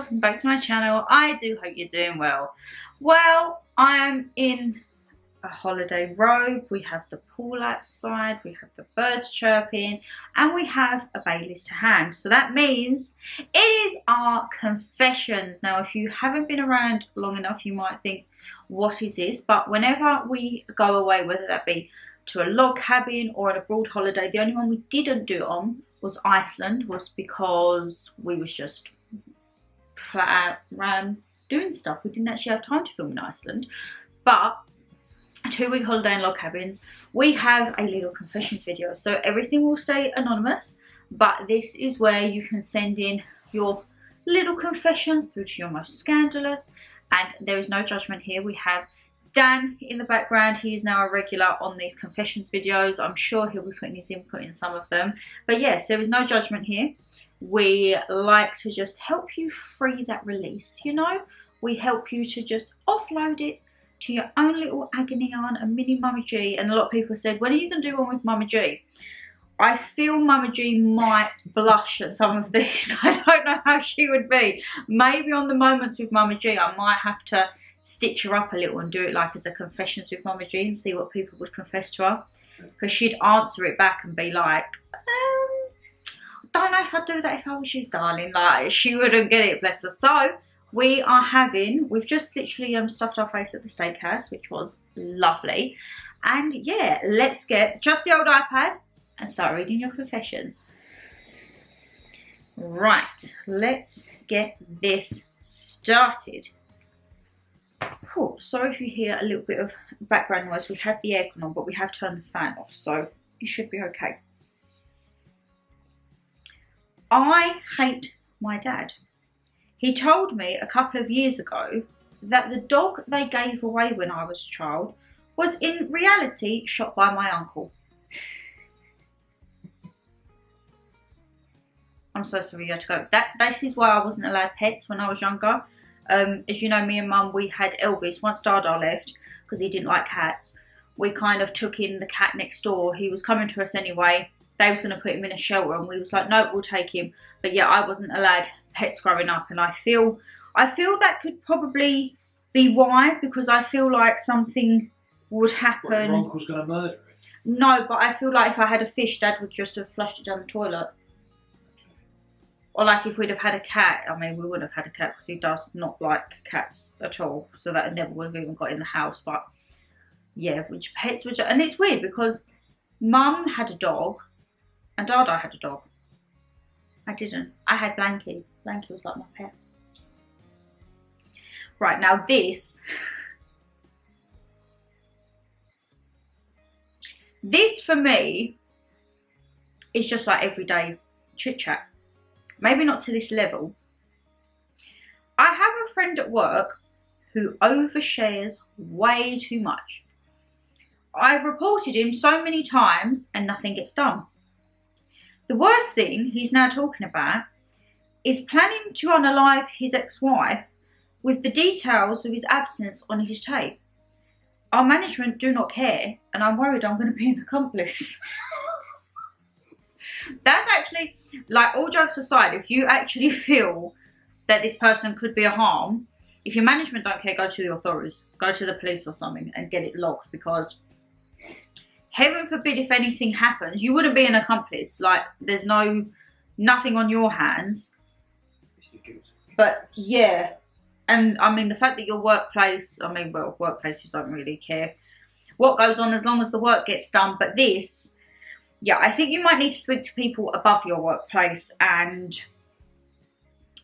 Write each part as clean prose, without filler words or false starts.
welcome back to my channel. I do hope you're doing well. Well, I am in a holiday robe. We have the pool outside, we have the birds chirping, and we have a Baileys to hand. So that means it is our confessions. Now, if you haven't been around long enough, you might think, what is this? But whenever we go away, whether that be to a log cabin or an abroad holiday, the only one we didn't do it on was Iceland, was because we was just flat out around doing stuff. We didn't actually have time to film in Iceland. But a 2-week holiday in log cabins, we have a little confessions video. So everything will stay anonymous, but this is where you can send in your little confessions through to your most scandalous, and there is no judgment here. We have Dan in the background. He is now a regular on these confessions videos. I'm sure he'll be putting his input in some of them. But yes, there is no judgment here. We like to just help you free that release, you know? We help you to just offload it to your own little agony aunt, a mini Mummy G. And a lot of people said, when are you going to do one with Mummy G? I feel Mummy G might blush at some of these. I don't know how she would be. Maybe on the moments with Mummy G, I might have to stitch her up a little and do it like as a confessions with Mummy G and see what people would confess to her. Because she'd answer it back and be like, I don't know if I'd do that if I was you, darling. Like, she wouldn't get it, bless her. So we've just literally stuffed our face at the steakhouse, which was lovely. And yeah, let's get just the old iPad and start reading your confessions. Right, let's get this started. Oh, sorry if you hear a little bit of background noise. We have the aircon on, but we have turned the fan off, so it should be okay. I hate my dad. He told me a couple of years ago that the dog they gave away when I was a child was in reality shot by my uncle. I'm so sorry you had to go. This is why I wasn't allowed pets when I was younger. As you know, me and Mum, we had Elvis. Once Dada left, because he didn't like cats, we kind of took in the cat next door. He was coming to us anyway. They was going to put him in a shelter, and we was like, nope, we'll take him. But yeah, I wasn't allowed pets growing up, and I feel that could probably be why, because I feel like something would happen. What, your uncle's going to murder it? No, but I feel like if I had a fish, Dad would just have flushed it down the toilet. Or like if we'd have had a cat, I mean, we wouldn't have had a cat because he does not like cats at all. So that never would have even got in the house. But yeah, which pets would, and it's weird because Mum had a dog and Dada had a dog. I didn't. I had Blanky. Blanky was like my pet. Right, now this for me is just like everyday chit chat. Maybe not to this level. I have a friend at work who overshares way too much. I've reported him so many times and nothing gets done. The worst thing he's now talking about is planning to unalive his ex-wife with the details of his absence on his tape. Our management do not care, and I'm worried I'm going to be an accomplice. That's actually, like, all jokes aside, if you actually feel that this person could be a harm, if your management don't care, go to the authorities. Go to the police or something and get it locked, because heaven forbid if anything happens, you wouldn't be an accomplice. Like, there's nothing on your hands. But yeah, and I mean, the fact that your workplace, I mean, well, workplaces don't really care what goes on as long as the work gets done. But this, yeah, I think you might need to speak to people above your workplace and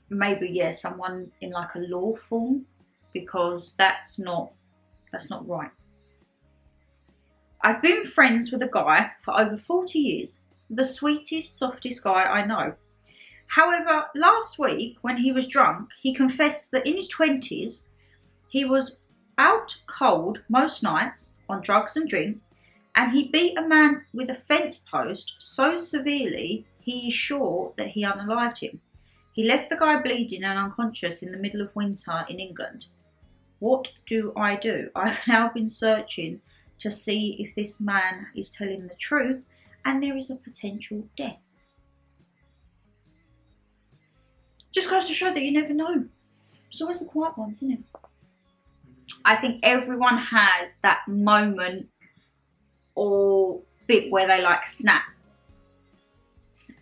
maybe, yeah, someone in like a law firm, because that's not right. I've been friends with a guy for over 40 years, the sweetest, softest guy I know. However, last week when he was drunk, he confessed that in his 20s, he was out cold most nights on drugs and drink, and he beat a man with a fence post so severely he is sure that he unalived him. He left the guy bleeding and unconscious in the middle of winter in England. What do I do? I've now been searching to see if this man is telling the truth and there is a potential death. Just goes to show that you never know. It's always the quiet ones, isn't it? I think everyone has that moment or bit where they like snap.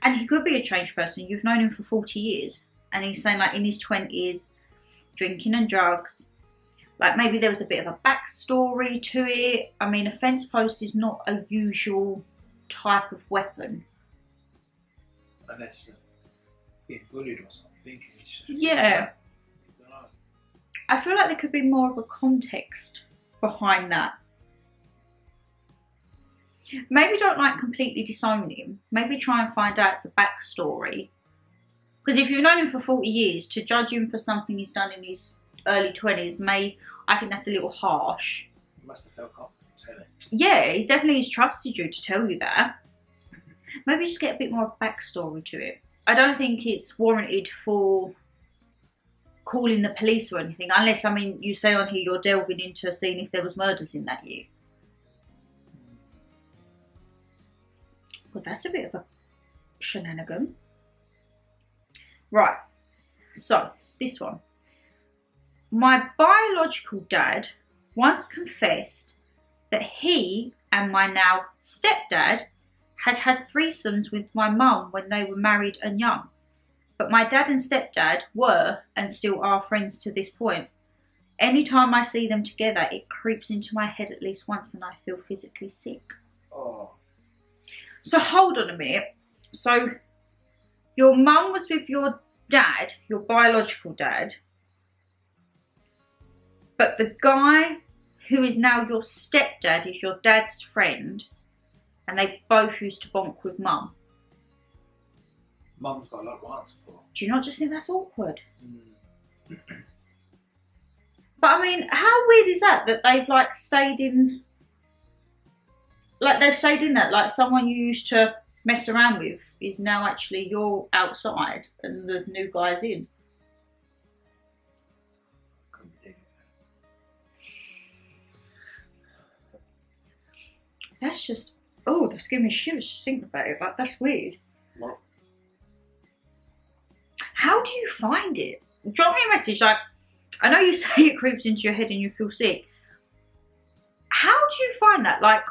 And he could be a changed person. You've known him for 40 years. And he's saying like in his 20s, drinking and drugs. Like maybe there was a bit of a backstory to it. I mean, a fence post is not a usual type of weapon. Unless being bullied or something. Yeah. I feel like there could be more of a context behind that. Maybe don't like completely disown him. Maybe try and find out the backstory. Because if you've known him for 40 years, to judge him for something he's done in his early 20s, I think that's a little harsh. He must have felt comfortable telling. Yeah, he's definitely trusted you to tell you that. Maybe just get a bit more of a backstory to it. I don't think it's warranted for calling the police or anything, unless, I mean, you say on here you're delving into seeing if there was murders in that year. Well, that's a bit of a shenanigan. Right, so this one. My biological dad once confessed that he and my now stepdad had had threesomes with my mum when they were married and young. But my dad and stepdad were and still are friends to this point. Anytime I see them together, it creeps into my head at least once and I feel physically sick. Oh. So hold on a minute. So your mum was with your dad, your biological dad, but the guy who is now your stepdad is your dad's friend, and they both used to bonk with mum. Mum's got a lot to answer for. Do you not just think that's awkward? But I mean, how weird is that they've like stayed in, like they've stayed in that, like someone you used to mess around with is now actually you're outside and the new guy's in. That's just, oh, that's giving me shivers just thinking about it. Like, that's weird. What? How do you find it? Drop me a message. Like, I know you say it creeps into your head and you feel sick. How do you find that? Like,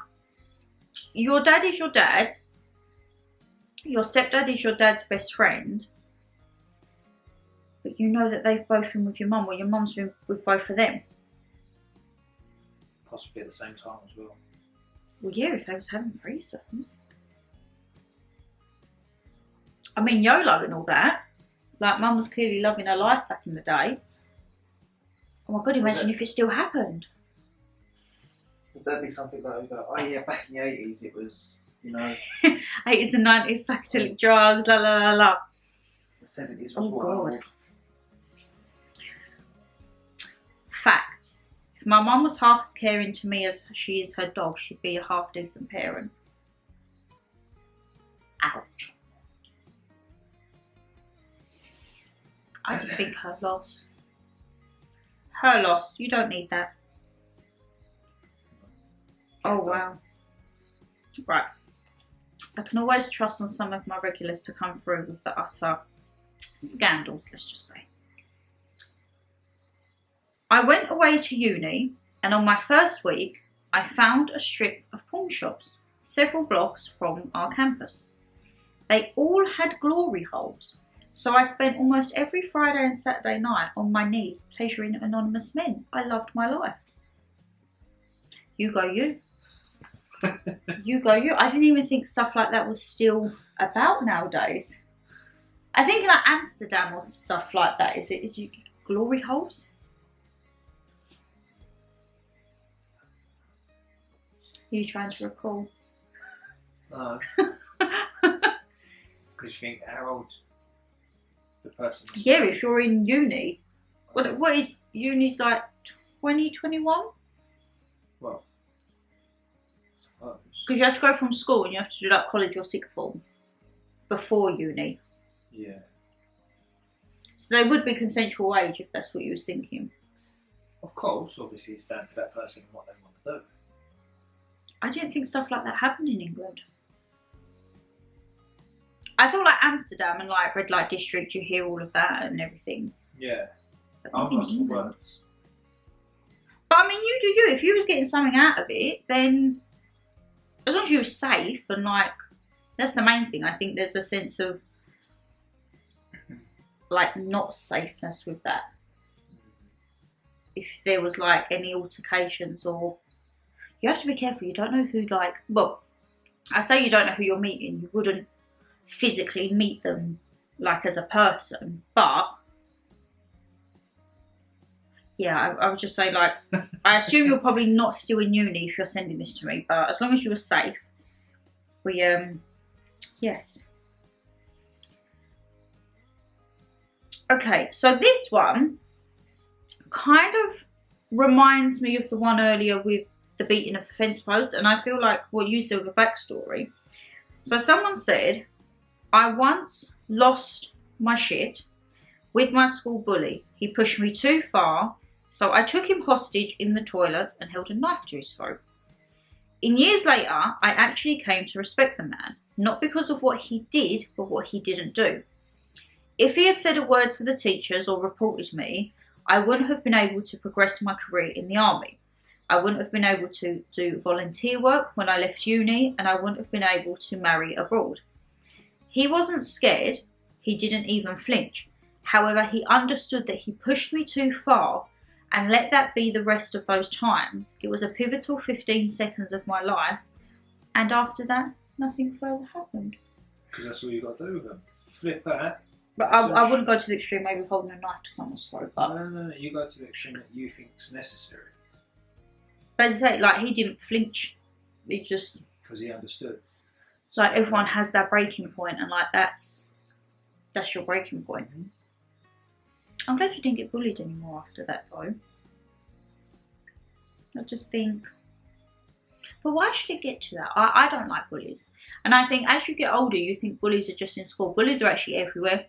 your dad is your dad. Your stepdad is your dad's best friend. But you know that they've both been with your mum, or your mum's been with both of them. Possibly at the same time as well. Well, yeah, if they was having threesomes. I mean, YOLO and all that. Like, mum was clearly loving her life back in the day. Oh my God, imagine if it still happened. Would that be something like, oh yeah, back in the 80s it was, you know... 80s and 90s, psychedelic drugs, la la la la. The 70s was God. Facts. If my mum was half as caring to me as she is her dog, she'd be a half decent parent. Ouch. I just think her loss. Her loss. You don't need that. Oh wow. Right. I can always trust on some of my regulars to come through with the utter scandals, let's just say. I went away to uni, and on my first week, I found a strip of pawn shops, several blocks from our campus. They all had glory holes, so I spent almost every Friday and Saturday night on my knees pleasuring anonymous men. I loved my life. You go you. You go you. I didn't even think stuff like that was still about nowadays. I think like Amsterdam or stuff like that, is you glory holes? Are you trying to recall? No. Because you think how old the person is. Yeah, if you're in uni. What is uni's like 2021? Well, I suppose. Because you have to go from school and you have to do like college or sixth form before uni. Yeah. So they would be consensual age if that's what you were thinking. Of course, obviously it's down to that person and what they want to do. I didn't think stuff like that happened in England. I feel like Amsterdam and like red light district, you hear all of that and everything. Yeah. But I'm not in lost for England. words. But I mean, you do you. If you was getting something out of it, then as long as you were safe and like, that's the main thing. I think there's a sense of like not safeness with that. If there was like any altercations, or you have to be careful. You don't know who, like, well, I say you don't know who you're meeting. You wouldn't physically meet them like as a person, but yeah, I would just say like, I assume you're probably not still in uni if you're sending this to me, but as long as you were safe, we yes. Okay, so this one kind of reminds me of the one earlier with the beating of the fence post, and I feel like what you said with the backstory. So someone said, I once lost my shit with my school bully. He pushed me too far, so I took him hostage in the toilets and held a knife to his throat. In years later, I actually came to respect the man, not because of what he did, but what he didn't do. If he had said a word to the teachers or reported me, I wouldn't have been able to progress my career in the army. I wouldn't have been able to do volunteer work when I left uni, and I wouldn't have been able to marry abroad. He wasn't scared, he didn't even flinch. However, he understood that he pushed me too far, and let that be the rest of those times. It was a pivotal 15 seconds of my life, and after that, nothing further happened. Because that's all you got to do with them. Flip that. But I wouldn't go to the extreme, maybe holding a knife to someone's throat. But No, you go to the extreme that you think is necessary. But as I say, like, he didn't flinch. He just... Because he understood. Like, everyone has that breaking point, and like, that's your breaking point. Mm-hmm. I'm glad you didn't get bullied anymore after that, though. I just think... But why should it get to that? I don't like bullies. And I think as you get older, you think bullies are just in school. Bullies are actually everywhere.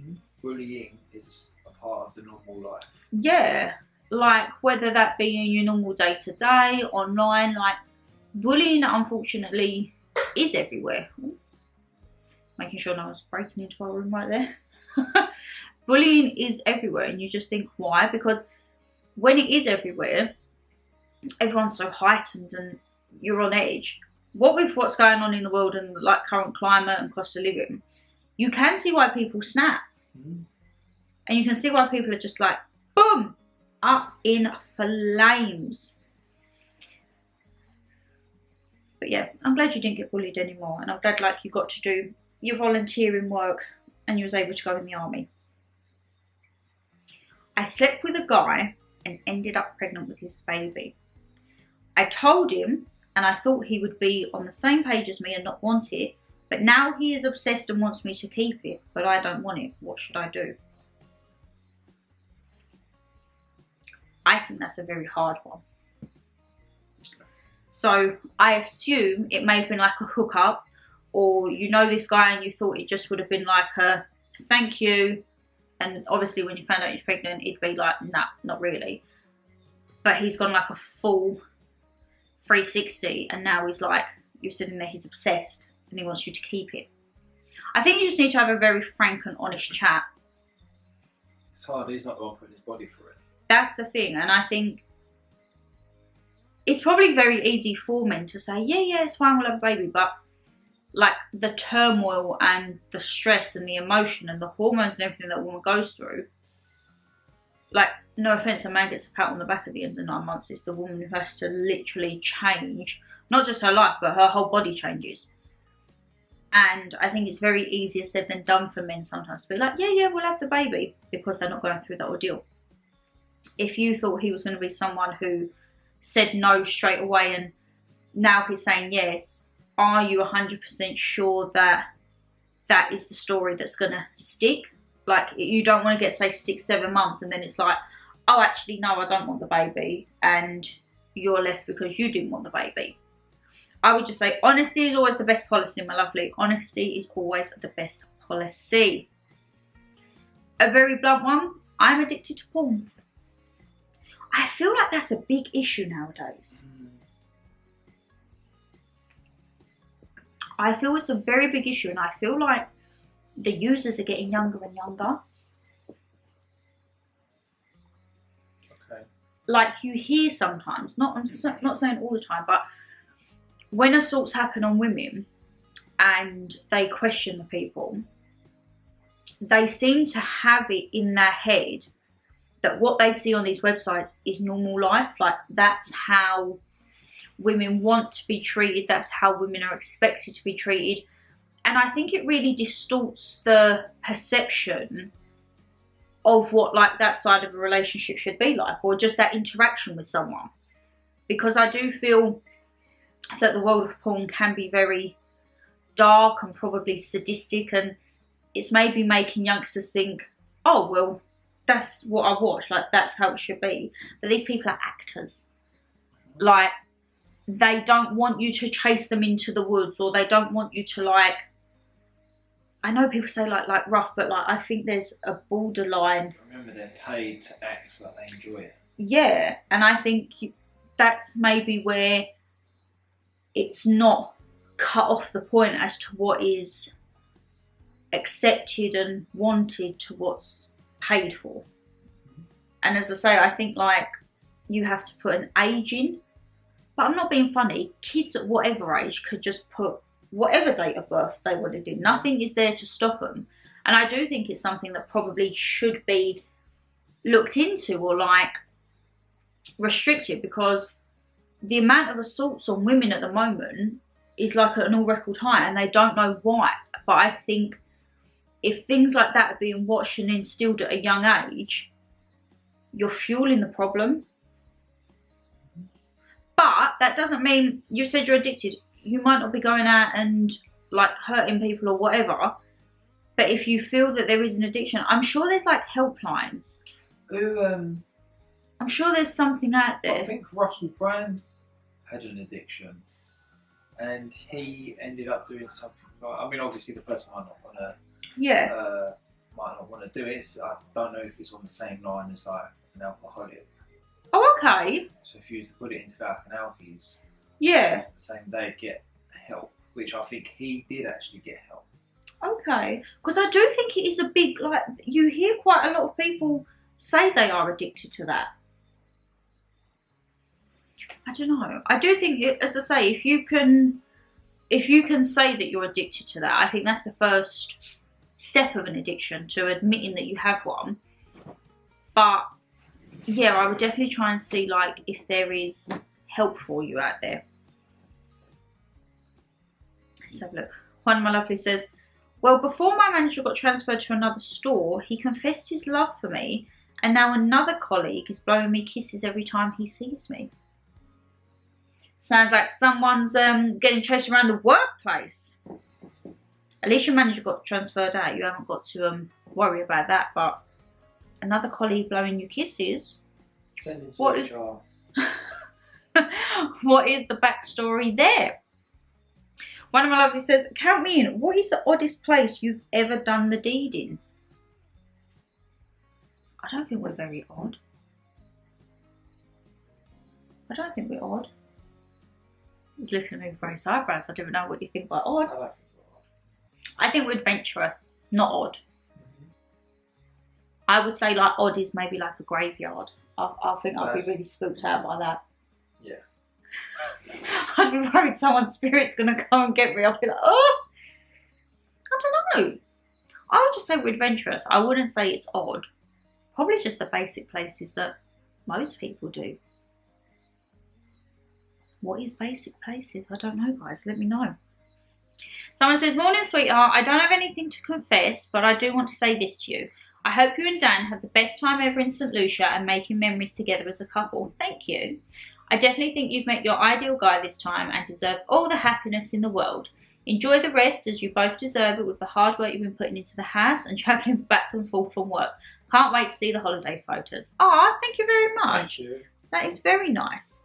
Mm-hmm. Bullying is a part of the normal life. Yeah. Like, whether that be in your normal day-to-day, online, like, bullying, unfortunately, is everywhere. Ooh. Making sure no one's breaking into our room right there. Bullying is everywhere, and you just think, why? Because when it is everywhere, everyone's so heightened and you're on edge. What with what's going on in the world and like current climate and cost of living, you can see why people snap. Mm-hmm. And you can see why people are just like, boom, up in flames. But yeah, I'm glad you didn't get bullied anymore, and I'm glad like you got to do your volunteering work and you was able to go in the army. I slept with a guy and ended up pregnant with his baby. I told him, and I thought he would be on the same page as me and not want it, but now he is obsessed and wants me to keep it, but I don't want it. What should I do? I think that's a very hard one. So I assume it may have been like a hookup, or you know this guy and you thought it just would have been like a thank you, and obviously when you found out he's pregnant, it'd be like, nah, not really. But he's gone like a full 360, and now he's like, you're sitting there, he's obsessed and he wants you to keep it. I think you just need to have a very frank and honest chat. It's hard, he's not the one putting his body for it. That's the thing, and I think it's probably very easy for men to say, yeah, it's fine, we'll have a baby, but like the turmoil and the stress and the emotion and the hormones and everything that a woman goes through, like, no offence, a man gets a pat on the back at the end of 9 months. It's the woman who has to literally change, not just her life, but her whole body changes. And I think it's very easier said than done for men sometimes to be like, yeah, we'll have the baby, because they're not going through that ordeal. If you thought he was going to be someone who said no straight away and now he's saying yes, are you 100% sure that that is the story that's going to stick? Like, you don't want to get, say, 6-7 months and then it's like, oh, actually, no, I don't want the baby, and you're left because you didn't want the baby. I would just say honesty is always the best policy, my lovely. Honesty is always the best policy. A very blunt one, I'm addicted to porn. I feel like that's a big issue nowadays. I feel it's a very big issue, and I feel like the users are getting younger and younger. Okay. Like you hear sometimes, I'm not saying all the time, but when assaults happen on women and they question the people, they seem to have it in their head that what they see on these websites is normal life. Like that's how women want to be treated. That's how women are expected to be treated. And I think it really distorts the perception of what like that side of a relationship should be like, or just that interaction with someone. Because I do feel that the world of porn can be very dark and probably sadistic, and it's maybe making youngsters think, oh, well, that's what I watch, like that's how it should be. But these people are actors. Like, they don't want you to chase them into the woods, or they don't want you to like, I know people say like rough, but like I think there's a borderline. Remember, they're paid to act like they enjoy it. Yeah, and I think that's maybe where it's not cut off the point as to what is accepted and wanted to what's paid for. And as I say, I think like you have to put an age in, but I'm not being funny. Kids at whatever age could just put whatever date of birth they wanted in. Nothing is there to stop them. And I do think it's something that probably should be looked into or like restricted, because the amount of assaults on women at the moment is like at an all record high, and they don't know why. But I think if things like that are being watched and instilled at a young age, you're fueling the problem. But that doesn't mean, you said you're addicted, you might not be going out and like hurting people or whatever. But if you feel that there is an addiction, I'm sure there's like helplines. I'm sure there's something out there. I think Russell Brand had an addiction, and he ended up doing something. I mean, obviously the person might not want to. Might not want to do it. I don't know if it's on the same line as like an alcoholic. Oh, okay. So if you was to put it into like an alkies, yeah, the same day get help, which I think he did actually get help. Okay, because I do think it is a big, like, you hear quite a lot of people say they are addicted to that. I don't know. I do think, as I say, if you can say that you're addicted to that, I think that's the first step of an addiction, to admitting that you have one. But yeah, I would definitely try and see like if there is help for you out there. Let's have a look. One of my lovely says, well, before my manager got transferred to another store, he confessed his love for me, and now another colleague is blowing me kisses every time he sees me. Sounds like someone's getting chased around the workplace. At least your manager got transferred out. You haven't got to worry about that. But another colleague blowing you kisses. Send it to What HR. What is the backstory there? One of my lovely says, count me in. What is the oddest place you've ever done the deed in? I don't think we're very odd. I don't think we're odd. He's looking at me with raised eyebrows. I don't know what you think by odd. I think we're adventurous, not odd. Mm-hmm. I would say like odd is maybe like a graveyard. I think I'd be really spooked out by that. Yeah. I'd be worried someone's spirit's going to come and get me. I'd be like, oh! I don't know. I would just say we're adventurous. I wouldn't say it's odd. Probably just the basic places that most people do. What is basic places? I don't know, guys. Let me know. Someone says, morning, sweetheart. I don't have anything to confess, but I do want to say this to you. I hope you and Dan have the best time ever in St. Lucia and making memories together as a couple. Thank you. I definitely think you've met your ideal guy this time and deserve all the happiness in the world. Enjoy the rest, as you both deserve it, with the hard work you've been putting into the house and travelling back and forth from work. Can't wait to see the holiday photos. Oh, thank you very much. Thank you. That is very nice.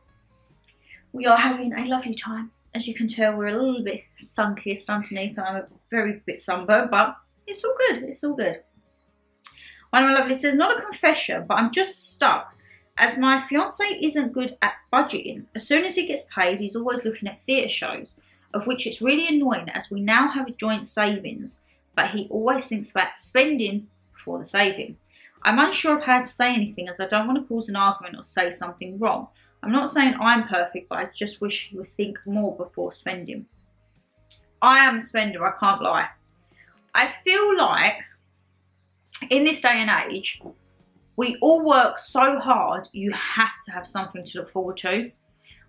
We are having a lovely time. As you can tell, we're a little bit sun-kissed underneath. I'm a very bit sunburned, but it's all good. It's all good. One of my lovely says, not a confession, but I'm just stuck, as my fiance isn't good at budgeting. As soon as he gets paid, he's always looking at theatre shows, of which it's really annoying, as we now have a joint savings. but he always thinks about spending before the saving. I'm unsure of how to say anything as I don't want to cause an argument or say something wrong. I'm not saying I'm perfect, but I just wish he would think more before spending. I am a spender, I can't lie. I feel like in this day and age, we all work so hard, you have to have something to look forward to.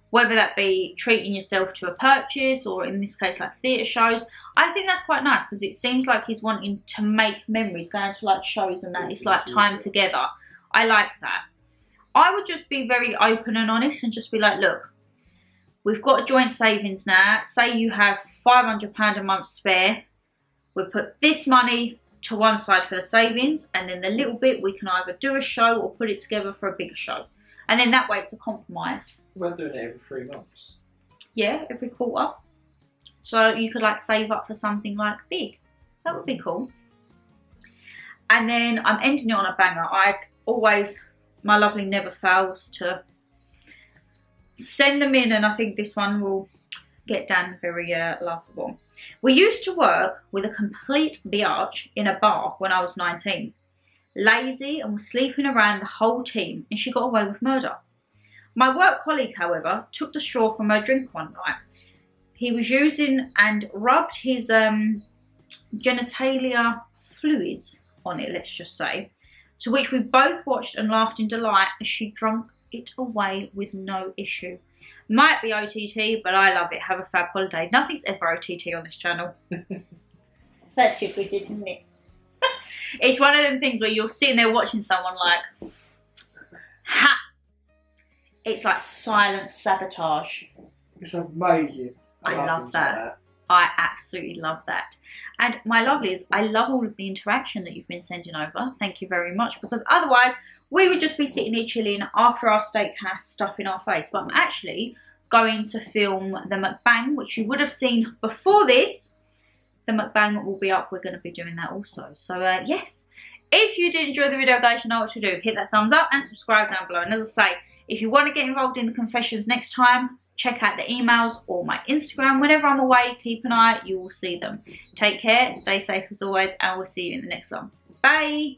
Whether that be treating yourself to a purchase or in this case like theatre shows. I think that's quite nice because it seems like he's wanting to make memories, going to like shows and that. It's like time together. I like that. I would just be very open and honest and just be like, look, we've got a joint savings now. Say you have £500 a month spare. We'll put this money to one side for the savings, and then the little bit we can either do a show or put it together for a bigger show. And then that way it's a compromise. We're doing it every 3 months. Yeah, every quarter. So you could like save up for something like big. That would be cool. And then I'm ending it on a banger. I always, my lovely never fails to send them in, and I think this one will get done very laughable. We used to work with a complete biatch in a bar when I was 19. Lazy and was sleeping around the whole team, and she got away with murder. My work colleague, however, took the straw from her drink one night. He was using and rubbed his genitalia fluids on it, let's just say, to which we both watched and laughed in delight as she drank it away with no issue. Might be OTT, but I love it. Have a fab holiday. Nothing's ever OTT on this channel. That's just good, isn't it? It's one of them things where you're sitting there watching someone like, ha! It's like silent sabotage. It's amazing. I love that. I absolutely love that. And my lovelies, I love all of the interaction that you've been sending over. Thank you very much, because otherwise we would just be sitting here chilling after our steakhouse stuff in our face. But I'm actually going to film the mukbang, which you would have seen before this. The mukbang will be up. We're going to be doing that also. So yes, if you did enjoy the video, guys, you know what to do. Hit that thumbs up and subscribe down below. And as I say, if you want to get involved in the confessions next time, check out the emails or my Instagram. Whenever I'm away, keep an eye. You will see them. Take care. Stay safe as always. And we'll see you in the next one. Bye.